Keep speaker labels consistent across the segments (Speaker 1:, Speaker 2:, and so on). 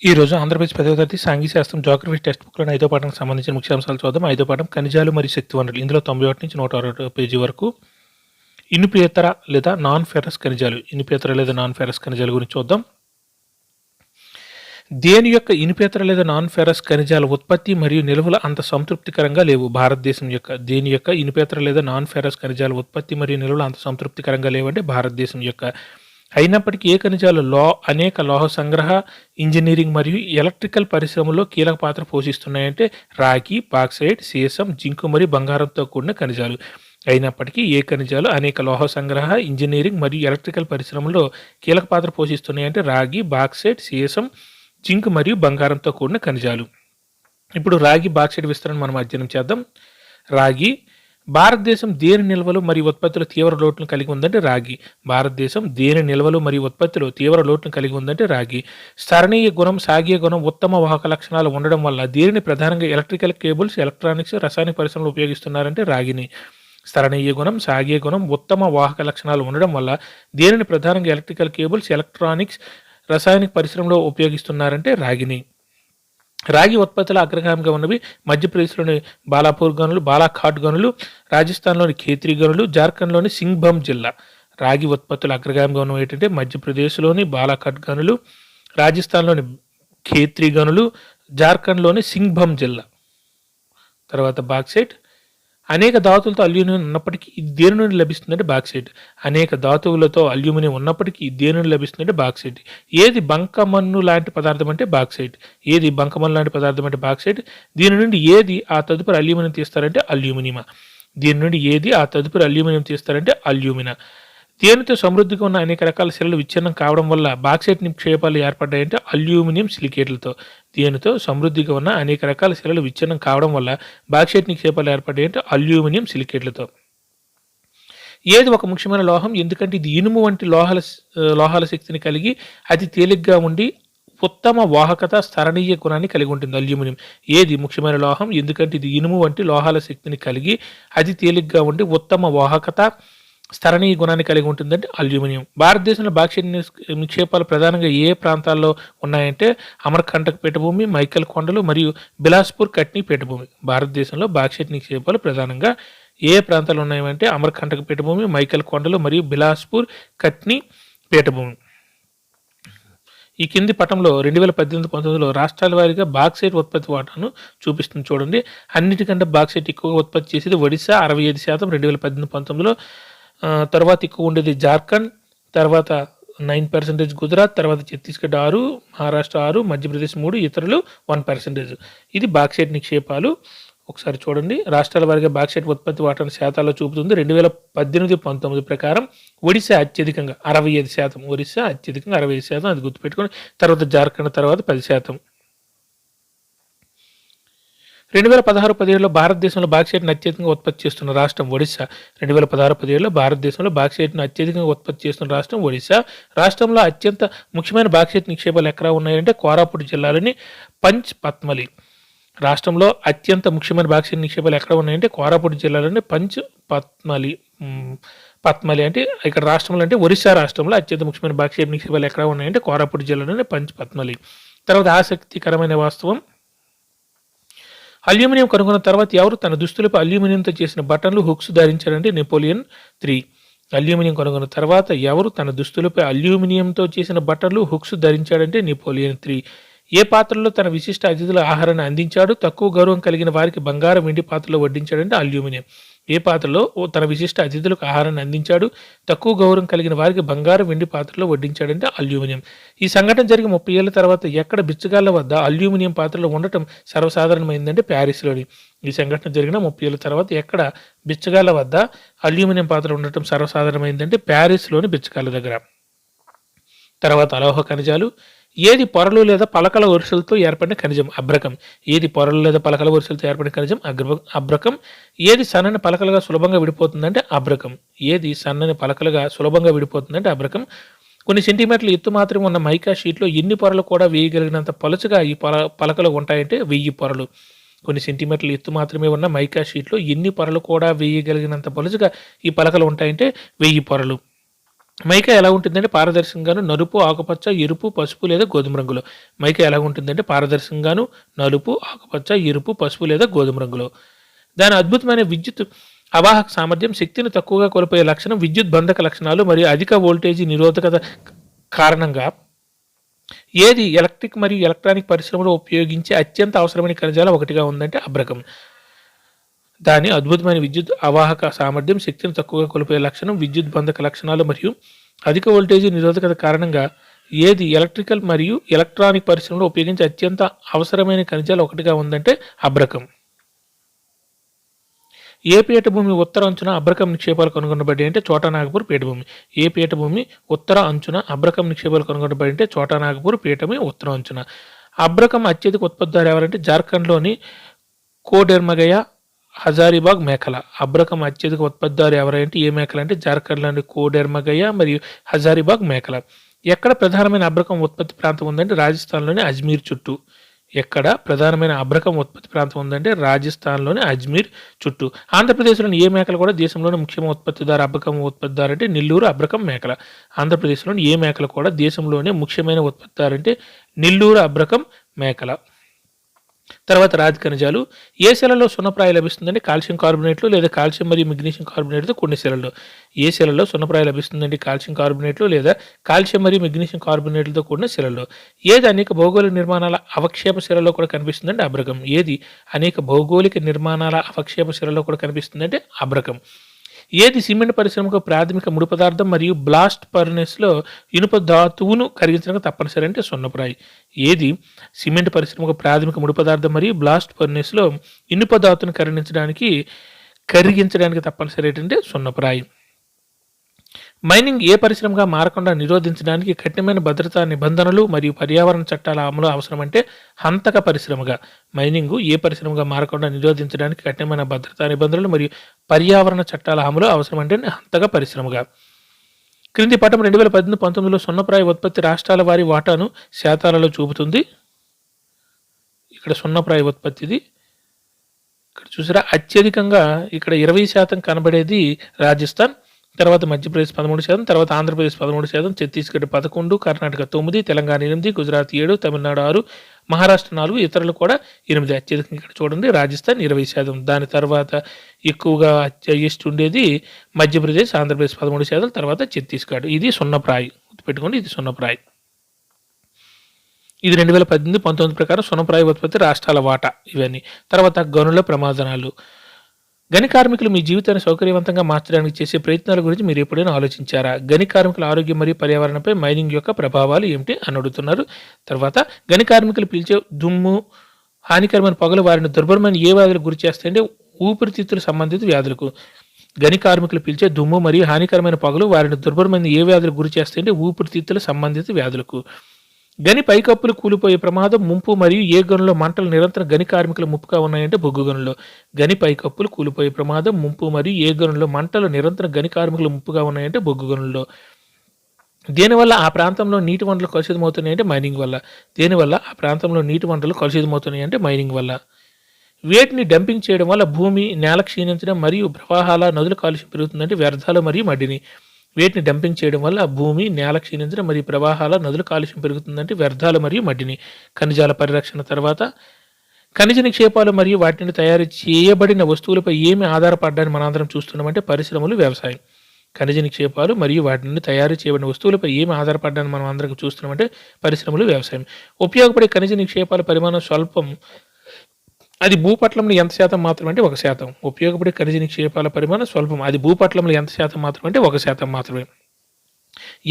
Speaker 1: ఈరోజు ఆంధ్రప్రదేశ్ 10వ తరగతి సాంఘిక శాస్త్రం జోగ్రఫీ టెక్స్ట్ బుక్‌లోని 5వ పాఠానికి సంబంధించిన ముఖ్యాంశాలు చూద్దాం. 5వ పాఠం ఖనిజాలు మరియు శక్తి వనరులు. ఇందులో 91 నుంచి 160 పేజీ వరకు ఇనుపేతర లేదా నాన్ ఫెర్రస్ ఖనిజాలు, ఇనుపేతర లేదా నాన్ ఫెర్రస్ ఖనిజాల గురించి చూద్దాం. దేని యొక్క ఇనుపేతర లేదా నాన్ ఫెర్రస్ ఖనిజాల ఉత్పత్తి మరియు నిల్వలు అంత సంతృప్తికరంగా లేవు. భారతదేశం యొక్క దేని యొక్క ఇనుపేతర లేదా నాన్ ఫెర్రస్ ఖనిజాల ఉత్పత్తి మరియు నిల్వలు అంత సంతృప్తికరంగా లేవంటే భారతదేశం యొక్క. అయినప్పటికీ ఏ ఖనిజాలు అనేక లోహ సంగ్రహ, ఇంజనీరింగ్ మరియు ఎలక్ట్రికల్ పరిశ్రమలో కీలక పాత్ర పోషిస్తున్నాయంటే రాగి, బాక్సైట్, సీసం, జింకు మరియు బంగారంతో కూడిన ఖనిజాలు. అయినప్పటికీ ఏ ఖనిజాలు అనేక లోహ సంగ్రహ, ఇంజనీరింగ్ మరియు ఎలక్ట్రికల్ పరిశ్రమలో కీలక పాత్ర పోషిస్తున్నాయంటే రాగి, బాక్సైట్, సీసం, జింక్ మరియు బంగారంతో కూడిన ఖనిజాలు. ఇప్పుడు రాగి, బాక్సైట్ విస్తరణ మనం అధ్యయనం చేద్దాం. రాగి భారతదేశం దేని నిల్వలు మరియు ఉత్పత్తులు తీవ్ర లోటును కలిగి ఉందంటే రాగి. భారతదేశం దేని నిల్వలు మరియు ఉత్పత్తులు తీవ్ర లోటును కలిగి ఉందంటే రాగి. స్థరణీయ గుణం, సాగే గుణం, ఉత్తమ వాహక లక్షణాలు ఉండడం వల్ల దీనిని ప్రధానంగా ఎలక్ట్రికల్ కేబుల్స్, ఎలక్ట్రానిక్స్, రసాయన పరిశ్రమలు ఉపయోగిస్తున్నారంటే రాగిని. స్థరణీయ గుణం, సాగే గుణం, ఉత్తమ వాహక లక్షణాలు ఉండడం వల్ల దీనిని ప్రధానంగా ఎలక్ట్రికల్ కేబుల్స్, ఎలక్ట్రానిక్స్, రసాయనిక పరిశ్రమలో ఉపయోగిస్తున్నారంటే రాగిని. రాగి ఉత్పత్తుల అగ్రగామిగా ఉన్నవి మధ్యప్రదేశ్లోని బాలాపూర్ గనులు, బాలాఘాట్ గనులు, రాజస్థాన్లోని ఖేత్రి గనులు, జార్ఖండ్లోని సింగ్భం జిల్లా. రాగి ఉత్పత్తుల అగ్రగామిగా ఉన్నవి ఏంటంటే మధ్యప్రదేశ్లోని బాలాఘాట్ గనులు, రాజస్థాన్లోని ఖేత్రి గనులు, జార్ఖండ్లోని సింగ్భం జిల్లా. తర్వాత బాక్సైట్ అనేక ధాతువులతో అల్యూమినియం ఉన్నప్పటికీ ఇది దేని నుండి లభిస్తుందంటే బాక్సైట్. అనేక ధాతువులతో అల్యూమినియం ఉన్నప్పటికీ దేని నుండి లభిస్తుందంటే బాక్సైట్. ఏది బంకమన్ను లాంటి పదార్థం అంటే బాక్సైట్. ఏది బంకమన్ను లాంటి పదార్థం అంటే బాక్సైట్. దీని నుండి ఏది ఆ తదుపరి అల్యూమినియం తీస్తారంటే అల్యూమినియమా. దీని నుండి ఏది ఆ తదుపరి అల్యూమినియం తీస్తారంటే అల్యూమినా. దేనితో సమృద్ధిగా ఉన్న అనేక రకాల శిలలు విచ్ఛిన్నం కావడం వల్ల బాక్సైట్ నిక్షేపాలు ఏర్పడ్డాయంటే అల్యూమినియం సిలికేట్లతో. దేనితో సమృద్ధిగా ఉన్న అనేక రకాల శిలలు విచ్ఛిన్నం కావడం వల్ల బాక్సైట్ నిక్షేపాలు ఏర్పడ్డాయంటే అల్యూమినియం సిలికేట్లతో. ఏది ఒక ముఖ్యమైన లోహం ఎందుకంటే ఇది ఇనుము వంటి లోహాల శక్తిని కలిగి అతి తేలిగ్గా ఉండి ఉత్తమ వాహకత, స్థరణీయ గుణాన్ని కలిగి ఉంటుంది. అల్యూమినియం ఏది ముఖ్యమైన లోహం ఎందుకంటే ఇది ఇనుము వంటి లోహాల శక్తిని కలిగి అతి తేలిగ్గా ఉండి ఉత్తమ వాహకత, స్థరణీయ గుణాన్ని కలిగి ఉంటుందంటే అల్యూమినియం. భారతదేశంలో బాక్సైట్ నిక్షేపాలు ప్రధానంగా ఏ ప్రాంతాల్లో ఉన్నాయంటే అమర్కంటక్ పీఠభూమి, మైకల్ కొండలు మరియు బిలాస్పూర్ కట్నీ పీఠభూమి. భారతదేశంలో బాక్సైట్ నిక్షేపాలు ప్రధానంగా ఏ ప్రాంతాలు ఉన్నాయంటే అమర్కంటక్ పీఠభూమి, మైకల్ కొండలు మరియు బిలాస్పూర్ కట్నీ పీఠభూమి. ఈ కింది పటంలో 2018-19లో రాష్ట్రాల వారీగా బాక్సైట్ ఉత్పత్తి వాటాను చూపిస్తుంది చూడండి. అన్నిటికంటే బాక్సైట్ ఎక్కువగా ఉత్పత్తి చేసేది ఒడిశా 65% 2018-19లో. తర్వాత ఎక్కువ ఉండేది జార్ఖండ్, తర్వాత 9% గుజరాత్, తర్వాత ఛత్తీస్గఢ్ 6%, మహారాష్ట్ర 6%, మధ్యప్రదేశ్ 3%, ఇతరులు 1%. ఇది బాక్సైట్ నిక్షేపాలు. ఒకసారి చూడండి రాష్ట్రాల వారిగా బాక్సైట్ ఉత్పత్తి వాటాను శాతాల్లో చూపుతుంది. 2018-19 ప్రకారం ఒడిశా అత్యధికంగా 65%, ఒడిశా అత్యధికంగా 65%, అది గుర్తుపెట్టుకోండి. తర్వాత జార్ఖండ్, తర్వాత 10%. 2016-17లో భారతదేశంలో బాక్సైట్ను అత్యధికంగా ఉత్పత్తి చేస్తున్న రాష్ట్రం ఒడిశా. 2016-17లో భారతదేశంలో బాక్సైట్ను అత్యధికంగా ఉత్పత్తి చేస్తున్న రాష్ట్రం ఒడిశా. రాష్ట్రంలో అత్యంత ముఖ్యమైన బాక్సైట్ నిక్షేపాలు ఎక్కడ ఉన్నాయంటే కోరాపుట్ జిల్లాలోని పంచ్ పత్మలి. రాష్ట్రంలో అత్యంత ముఖ్యమైన బాక్సైట్ నిక్షేపాలు ఎక్కడ ఉన్నాయంటే కోరాపుట్ జిల్లాలోని పంచ్ పత్మలి అంటే ఇక్కడ రాష్ట్రంలో అంటే ఒరిస్సా రాష్ట్రంలో అత్యంత ముఖ్యమైన బాక్సైట్ నిక్షేపాలు ఎక్కడ ఉన్నాయంటే కోరాపుట్ జిల్లాలోని పంచ్ పత్మలి. తర్వాత ఆసక్తికరమైన వాస్తవం, అల్యూమినియం కనుగొన్న తర్వాత ఎవరు తన దుస్తులపై అల్యూమినియంతో చేసిన బటన్లు, హుక్స్ ధరించారంటే నెపోలియన్ III. అల్యూమినియం కనుగొన్న తర్వాత ఎవరు తన దుస్తులపై అల్యూమినియంతో చేసిన బటన్లు, హుక్స్ ధరించాడంటే నెపోలియన్ III. ఏ పాత్రలో తన విశిష్ట అతిథుల ఆహారాన్ని అందించాడు, తక్కువ గౌరవం కలిగిన వారికి బంగారం, వెండి పాత్రలో వడ్డించాడంటే అల్యూమినియం. ఏ పాత్రలో తన విశిష్ట అతిథులకు ఆహారాన్ని అందించాడు, తక్కువ గౌరవం కలిగిన వారికి బంగారం, వెండి పాత్రలో వడ్డించాడంటే అల్యూమినియం. ఈ సంఘటన జరిగి 30 ఏళ్ల తర్వాత ఎక్కడ బిచ్చగాళ్ల వద్ద అల్యూమినియం పాత్రలు ఉండటం సర్వసాధారణమైందంటే ప్యారిస్లోని. ఈ సంఘటన జరిగిన 30 ఏళ్ల తర్వాత ఎక్కడ బిచ్చగాళ్ల వద్ద అల్యూమినియం పాత్రలు ఉండటం సర్వసాధారణమైందంటే ప్యారిస్లోని బిచ్చగాళ్ల దగ్గర. తర్వాత అలోహ ఖనిజాలు. ఏది పొరలు లేదా పలకల వరుసలతో ఏర్పడిన ఖనిజం? అబ్రకం. ఏది పొరలు లేదా పలకల వరుసలతో ఏర్పడిన ఖనిజం? అబ్రకం. ఏది సన్నని పలకలుగా సులభంగా విడిపోతుందంటే అబ్రకం. ఏది సన్నని పలకలుగా సులభంగా విడిపోతుందంటే అబ్రకం. కొన్ని సెంటీమీటర్ల ఎత్తు మాత్రమే ఉన్న మైకా షీట్లో ఎన్ని పొరలు కూడా వేయగలిగినంత పలుచగా ఈ పలకలు ఉంటాయంటే 1000 పొరలు. కొన్ని సెంటీమీటర్ల ఎత్తు మాత్రమే ఉన్న మైకా షీట్లో ఎన్ని పొరలు కూడా వేయగలిగినంత పలుచగా ఈ పలకలు ఉంటాయంటే 1000 పొరలు. మైకా ఎలా ఉంటుందంటే పారదర్శకంగాను నలుపు, ఆకుపచ్చ, ఎరుపు, పసుపు లేదా గోధుమ రంగులో. మైకా ఎలా ఉంటుందంటే పారదర్శకంగాను నలుపు, ఆకుపచ్చ, ఎరుపు, పసుపు లేదా గోధుమ రంగులో. దాని అద్భుతమైన విద్యుత్ అవాహక సామర్థ్యం, శక్తిని తక్కువగా కోల్పోయే లక్షణం, విద్యుత్ బంధక లక్షణాలు మరియు అధిక వోల్టేజీ నిరోధకత కారణంగా ఏది ఎలక్ట్రిక్ మరియు ఎలక్ట్రానిక్ పరిశ్రమలో ఉపయోగించే అత్యంత అవసరమైన ఖనిజాల ఒకటిగా ఉందంటే అబ్రకం. దాని అద్భుతమైన విద్యుత్ అవాహక సామర్థ్యం, శక్తిని తక్కువగా కోల్పోయే లక్షణం, విద్యుత్ బంధక లక్షణాలు మరియు అధిక వోల్టేజీ నిరోధకత కారణంగా ఏది ఎలక్ట్రికల్ మరియు ఎలక్ట్రానిక్ పరిశ్రమలో ఉపయోగించే అత్యంత అవసరమైన ఖనిజాలు ఒకటిగా ఉందంటే అబ్రకం. ఏ పీఠభూమి ఉత్తర అంచున అబ్రకం నిక్షేపాలు కనుగొనబడి అంటే చోటానాగపూర్ పీఠభూమి. ఏ పీఠభూమి ఉత్తర అంచున అబ్రకం నిక్షేపాలు కనుగొనబడి అంటే చోటానాగపూర్ పీఠభూమి ఉత్తర అంచున. అబ్రకం అత్యధిక ఉత్పత్తిదారు ఎవరంటే జార్ఖండ్లోని కోడెర్మగయ, హజారీబాగ్ మేఖల. అబ్రకం అత్యధిక ఉత్పత్తిదారు ఎవరంటే ఏ మేఖల అంటే జార్ఖండ్లోని కోడెర్మగయ మరియు హజారీబాగ్ మేఖల. ఎక్కడ ప్రధానమైన అబ్రకం ఉత్పత్తి ప్రాంతం ఉందంటే రాజస్థాన్లోని అజ్మీర్ చుట్టూ. ఎక్కడ ప్రధానమైన అబ్రకం ఉత్పత్తి ప్రాంతం ఉందంటే రాజస్థాన్లోని అజ్మీర్ చుట్టూ. ఆంధ్రప్రదేశ్లోని ఏ మేకలు కూడా దేశంలోని ముఖ్యమైన ఉత్పత్తిదారు అబ్రకం ఉత్పత్తిదారు అంటే నెల్లూరు అబ్రకం మేకల. ఆంధ్రప్రదేశ్లోని ఏ మేకలు కూడా దేశంలోనే ముఖ్యమైన ఉత్పత్తిదారు అంటే నెల్లూరు అబ్రకం మేకల. తర్వాత రాతి ఖనిజాలు. ఏ శిలలో సున్నప్రాయి లభిస్తుందంటే కాల్షియం కార్బోనేట్లు లేదా కాల్షియం మరియు మెగ్నీషియం కార్బోనేట్తో కొన్ని శిలల్లో. ఏ శిలలో సున్నప్రాయి లభిస్తుందంటే కాల్షియం కార్బోనేట్లు లేదా కాల్షియం మరియు మెగ్నీషియం కార్బోనేట్లతో కూడిన శిలల్లో. ఏది అనేక భౌగోళిక నిర్మాణాల అవక్షేప శిలలో కూడా కనిపిస్తుందంటే అబ్రకం. ఏది అనేక భౌగోళిక నిర్మాణాల అవక్షేప శిలలో కూడా కనిపిస్తుందంటే అబ్రకం. ఏది సిమెంట్ పరిశ్రమకు ప్రాథమిక ముడి పదార్థం మరియు బ్లాస్ట్ ఫర్నెస్లో ఇనుప ధాతువును కరిగించడానికి తప్పనిసరి అంటే సున్నప్రాయి. ఏది సిమెంట్ పరిశ్రమకు ప్రాథమిక ముడి పదార్థం మరియు బ్లాస్ట్ ఫర్నెస్లో ఇనుప ధాతువును కరిగించడానికి తప్పనిసరి ఏంటంటే సున్నప్రాయి. మైనింగ్ ఏ పరిశ్రమగా మారకుండా నిరోధించడానికి కఠినమైన భద్రతా నిబంధనలు మరియు పర్యావరణ చట్టాల అమలు అవసరమంటే హంతక పరిశ్రమగా. మైనింగ్ ఏ పరిశ్రమగా మారకుండా నిరోధించడానికి కఠినమైన భద్రతా నిబంధనలు మరియు పర్యావరణ చట్టాల అమలు అవసరమంటే హంతక పరిశ్రమగా. క్రింది పటం 2018-19లో సున్నప్రాయి ఉత్పత్తి రాష్ట్రాల వారి వాటాను శాతాలలో చూపుతుంది. ఇక్కడ సున్నప్రాయి ఉత్పత్తిది ఇక్కడ చూసారా, అత్యధికంగా ఇక్కడ 20% కనబడేది రాజస్థాన్, తర్వాత మధ్యప్రదేశ్ 13%, తర్వాత ఆంధ్రప్రదేశ్ 13%, ఛత్తీస్గఢ్ 11%, కర్ణాటక 9%, తెలంగాణ 8%, గుజరాత్ 7%, తమిళనాడు 6%, మహారాష్ట్ర 4%, ఇతరులు కూడా 8%. అత్యధికంగా ఇక్కడ చూడండి రాజస్థాన్ 20%. దాని తర్వాత ఎక్కువగా హైయెస్ట్ ఉండేది మధ్యప్రదేశ్, ఆంధ్రప్రదేశ్ 13%, తర్వాత ఛత్తీస్గఢ్. ఇది సున్నప్రాయి, గుర్తుపెట్టుకోండి, ఇది సున్నప్రాయి. ఇది 2018-19 ప్రకారం సున్నప్రాయి ఉత్పత్తి రాష్ట్రాల వాటా ఇవన్నీ. తర్వాత గనుల ప్రమాదాలు. గని కార్మికులు మీ జీవితాన్ని సౌకర్యవంతంగా మార్చడానికి చేసే ప్రయత్నాల గురించి మీరు ఎప్పుడైనా ఆలోచించారా? గని కార్మికుల ఆరోగ్యం మరియు పర్యావరణంపై మైనింగ్ యొక్క ప్రభావాలు ఏమిటి అని అడుగుతున్నారు. తర్వాత గని కార్మికులు పీల్చే దుమ్ము, హానికరమైన పొగలు వారిని దుర్భరమైన ఏ వ్యాధులకు గురి చేస్తాయంటే ఊపిరితిత్తుల సంబంధిత వ్యాధులకు. గని కార్మికులు పీల్చే దుమ్ము మరియు హానికరమైన పొగలు వారిని దుర్భరమైన ఏ వ్యాధులకు గురి చేస్తాయంటే ఊపిరితిత్తుల సంబంధిత వ్యాధులకు. గని పైకప్పులు కూలిపోయే ప్రమాదం, ముంపు మరియు ఏ గనుల్లో మంటలు నిరంతరం గని కార్మికులు ముప్పుగా ఉన్నాయంటే బొగ్గు గనుల్లో. గని పైకప్పులు కూలిపోయే ప్రమాదం, ముంపు మరియు ఏ గనుల్లో మంటలు నిరంతరం గని కార్మికులు ముప్పుగా ఉన్నాయంటే బొగ్గు గనుల్లో. దేనివల్ల ఆ ప్రాంతంలో నీటి వనరులు కలుషితమవుతున్నాయంటే మైనింగ్ వల్ల. దేనివల్ల ఆ ప్రాంతంలో నీటి వనరులు కలుషితమవుతున్నాయంటే మైనింగ్ వల్ల. వేటిని డంపింగ్ చేయడం వల్ల భూమి, నేల క్షీణించడం మరియు ప్రవాహాల, నదుల కాలుష్యం పెరుగుతుందంటే వ్యర్థాలు మరియు మడ్డిని. వేటిని డంపింగ్ చేయడం వల్ల భూమి, నేల క్షీణించడం మరియు ప్రవాహాల, నదుల కాలుష్యం పెరుగుతుందంటే వ్యర్థాలు మరియు మడ్డిని. ఖనిజాల పరిరక్షణ. తర్వాత ఖనిజ నిక్షేపాలు మరియు వాటిని తయారు చేయబడిన వస్తువులపై ఏమి ఆధారపడడాన్ని మనందరం చూస్తున్నామంటే పరిశ్రమలు, వ్యవసాయం. ఖనిజ నిక్షేపాలు మరియు వాటిని తయారు చేయబడిన వస్తువులపై ఏమి ఆధారపడడాన్ని మనం అందరం చూస్తున్నామంటే పరిశ్రమలు, వ్యవసాయం. ఉపయోగపడే ఖనిజ నిక్షేపాల పరిమాణం స్వల్పం, అది భూపట్లంలో ఎంత శాతం మాత్రమే అంటే 1%. ఉపయోగపడే ఖనిజ నిక్షేపాల పరిమాణం స్వల్పం, అది భూపట్లంలో ఎంత శాతం మాత్రమే అంటే 1% మాత్రమే.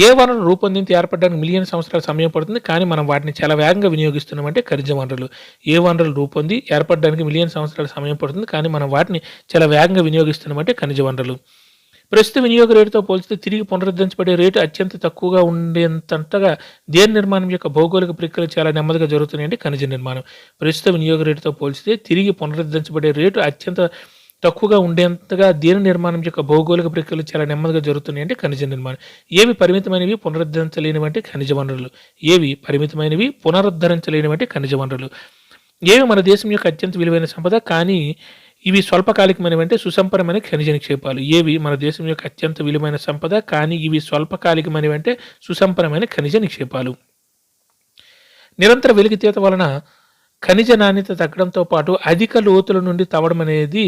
Speaker 1: ఏ వనరులు రూపొందించి ఏర్పడడానికి మిలియన్ సంవత్సరాల సమయం పడుతుంది, కానీ మనం వాటిని చాలా వేగంగా వినియోగిస్తున్నామంటే ఖనిజ వనరులు. ఏ వనరులు రూపొంది ఏర్పడడానికి మిలియన్ సంవత్సరాల సమయం పడుతుంది, కానీ మనం వాటిని చాలా వేగంగా వినియోగిస్తున్నామంటే ఖనిజ వనరులు. ప్రస్తుత వినియోగ రేటుతో పోల్చితే తిరిగి పునరుద్ధరించబడే రేటు అత్యంత తక్కువగా ఉండేంతగా దేని నిర్మాణం యొక్క భౌగోళిక ప్రక్రియలు చాలా నెమ్మదిగా జరుగుతున్నాయంటే ఖనిజ నిర్మాణం. ప్రస్తుత వినియోగ రేటుతో పోల్చితే తిరిగి పునరుద్ధరించబడే రేటు అత్యంత తక్కువగా ఉండేంతగా దేని నిర్మాణం యొక్క భౌగోళిక ప్రక్రియలు చాలా నెమ్మదిగా జరుగుతున్నాయంటే ఖనిజ నిర్మాణం. ఏవి పరిమితమైనవి పునరుద్ధరించలేనివంటే ఖనిజ వనరులు. ఏవి పరిమితమైనవి పునరుద్ధరించలేనివంటే ఖనిజ వనరులు. ఏవి మన దేశం యొక్క అత్యంత విలువైన సంపద, కానీ ఇవి స్వల్పకాలికమైనవంటే సుసంపన్నమైన ఖనిజ నిక్షేపాలు. ఏవి? మన దేశం యొక్క అత్యంత విలువైన సంపద, కానీ ఇవి స్వల్పకాలికమైనవంటే సుసంపన్నమైన ఖనిజ నిక్షేపాలు. నిరంతర వెలికితీత వలన ఖనిజ నాణ్యత తగ్గడంతో పాటు అధిక లోతుల నుండి తవ్వడం అనేది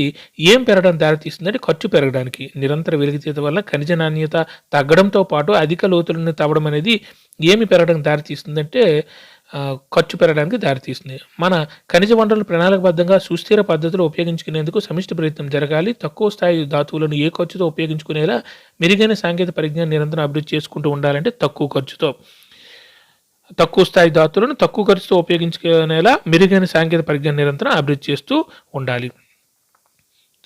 Speaker 1: ఏం పెరగడం దారితీస్తుందంటే ఖర్చు పెరగడానికి. నిరంతర వెలికితీత వల్ల ఖనిజ నాణ్యత తగ్గడంతో పాటు అధిక లోతుల నుండి తవ్వడం అనేది ఏమి పెరగడం దారితీస్తుందంటే ఖర్చు పెరగడానికి దారితీస్తుంది. మన ఖనిజ వనరులు ప్రణాళికబద్ధంగా సుస్థిర పద్ధతిలో ఉపయోగించుకునేందుకు సమిష్టి ప్రయత్నం జరగాలి. తక్కువ స్థాయి ధాతువులను ఏ ఖర్చుతో ఉపయోగించుకునేలా మెరుగైన సాంకేతిక పరిజ్ఞానం నిరంతరం అభివృద్ధి చేసుకుంటూ ఉండాలంటే తక్కువ స్థాయి ధాతువులను తక్కువ ఖర్చుతో ఉపయోగించుకునేలా మెరుగైన సాంకేతిక పరిజ్ఞానం నిరంతరం అభివృద్ధి చేస్తూ ఉండాలి.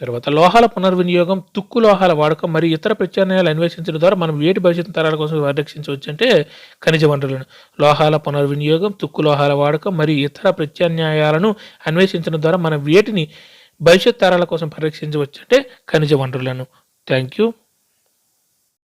Speaker 1: తర్వాత లోహాల పునర్వినియోగం, తుక్కు లోహాల వాడకం మరియు ఇతర ప్రత్యామ్నాయాలు అన్వేషించడం ద్వారా మనం వేటి భవిష్యత్తు తరాల కోసం పరిరక్షించవచ్చు అంటే ఖనిజ వనరులను. లోహాల పునర్వినియోగం, తుక్కు లోహాల వాడకం మరియు ఇతర ప్రత్యామ్నాయాలను అన్వేషించడం ద్వారా మనం వేటిని భవిష్యత్ తరాల కోసం పరిరక్షించవచ్చు అంటే ఖనిజ వనరులను. Thank you.